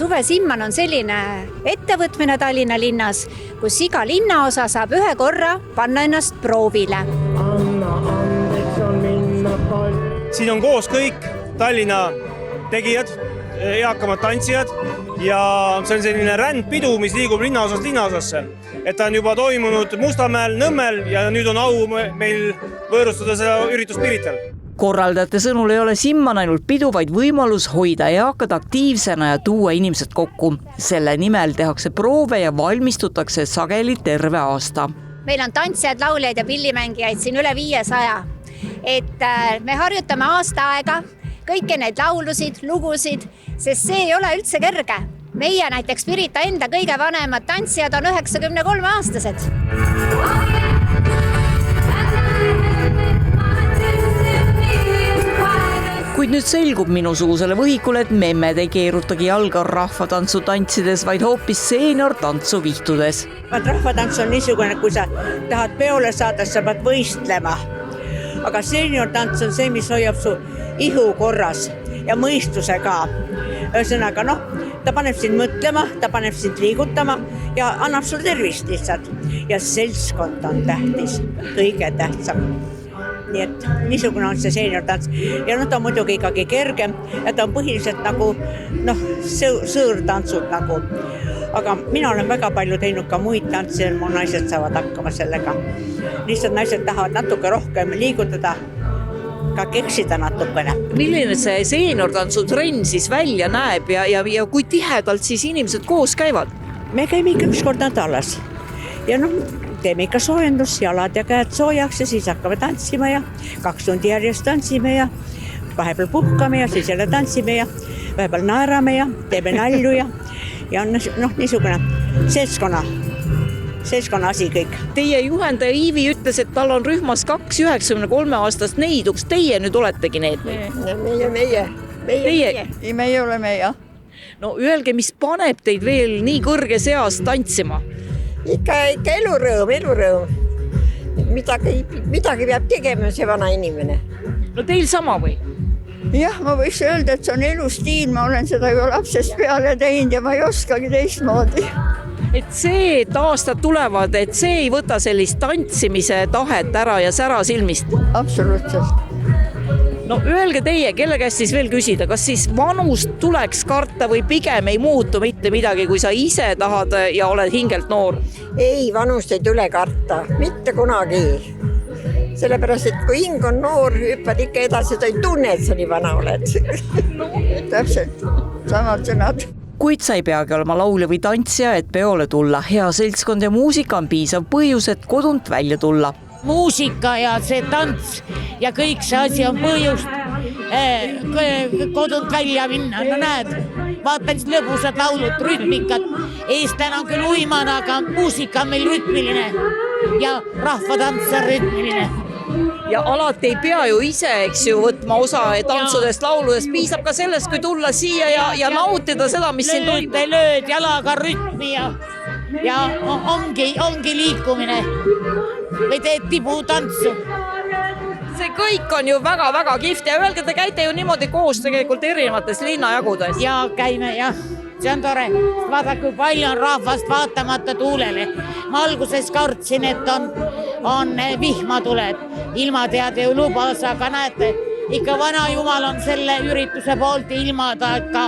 Suvesimman on selline ettevõtmine Tallinna linnas, kus iga linnaosa saab ühe korra panna ennast proovile. Siin on koos kõik Tallinna tegijad, eakamad tantsijad ja see on selline rändpidu, mis liigub linnaosast linnaosasse. Et ta on juba toimunud Mustamäel, Nõmmel ja nüüd on au meil võõrustada seda üritust Pirital. Korraldajate sõnul ei ole Simman ainult pidu, vaid võimalus hoida eakad aktiivsena ja tuua inimesed kokku. Selle nimel tehakse proove ja valmistutakse sageli terve aasta. Meil on tantsijad, lauljaid ja pillimängijaid siin üle 500. Et me harjutame aasta aega kõiki neid laulusid, lugusid, sest see ei ole üldse kerge. Meie näiteks Pirita enda kõige vanemad tantsijad on 93-aastased. Kuid nüüd selgub minusugusele võhikule, et memmed ei keerutagi jalga rahvatantsu tantsides, vaid hoopis seenior tantsu vihtudes. Rahvatants on niisugune, kui sa tahad peole saada, sa pead võistlema. Aga seenior tants on see, mis hoiab su ihu korras ja mõistuse ka. Ühesõnaga, ta paneb sind mõtlema, ta paneb sind liigutama ja annab sul tervist lihtsalt. Ja seltskond on tähtis, kõige tähtsam. Nii et niisugune on see seenior tants. Ja ta on muidugi ikkagi kergem ja ta on põhiliselt nagu sõõrtantsud nagu. Aga mina olen väga palju teinud ka muid tantse, mu naised saavad hakkama sellega. Lihtsalt naised tahavad natuke rohkem liigutada, ka keksida natukene. Milline see seeniortantsu trenn siis välja näeb ja kui tihedalt siis inimesed koos käivad? Me käime ikka üks kord nädalas ja teeme ikka soojendus, jalad ja käed soojaks ja siis hakkame tantsima ja 2 tundi järjest tantsime ja vahepeal puhkame ja siis jälle tantsime ja vahepeal naerame ja teeme nalju ja niisugune seltskonna asi kõik. Teie juhendaja Iivi ütles, et tal on rühmas 2 93-aastast neiduks. Teie nüüd oletegi need? Meie oleme, jah. No öelge, mis paneb teid veel nii kõrges eas tantsima? Ikka elurõõm. Midagi peab tegema see vana inimene. No teil sama või? Jah, ma võiks öelda, et see on elustiil. Ma olen seda ju lapsest peale teinud ja ma ei oskagi teistmoodi. Et see, et aastad tulevad, et see ei võta sellist tantsimise tahet ära ja sära silmist? Absoluutselt. No öelge teie, kelle käest siis veel küsida, kas siis vanust tuleks karta või pigem ei muutu mitte midagi, kui sa ise tahad ja oled hingelt noor? Ei, vanust ei tule karta, mitte kunagi. Sellepärast, et kui hing on noor, hüppad ikka edasi, sa ei tunne, et sa nii vana oled. Täpselt, samad sõnad. Kuid sa ei peagi olema laulja või tantsija, et peole tulla. Hea seltskond ja muusika on piisav põhjus, et kodunt välja tulla. Muusika ja see tants ja kõik see asi on põhjust kodunt välja minna. No näed, vaatan lõbusad laulud, rütmikad. Eestlane on küll uimane, aga muusika on meil rütmiline ja rahvatants on rütmiline. Ja alati ei pea ju ise, võtma osa tantsudest, lauludest. Piisab ka sellest, kui tulla siia ja nautida seda, mis siin toimub. Lööd jalaga rütmi ja ongi liikumine. Või teed tibutantsu. See kõik on ju väga-väga kihvt ja öelge, te käite ju niimoodi koos tegelikult erinevates linnajagudes. Ja käime, jah. See on tore. Vaata, kui palju on rahvast vaatamata tuulele. Ma alguses kartsin, et on vihma tuleb. Ilmateade ju lubas, aga näete, ikka vana jumal on selle ürituse poolt ilmada ka.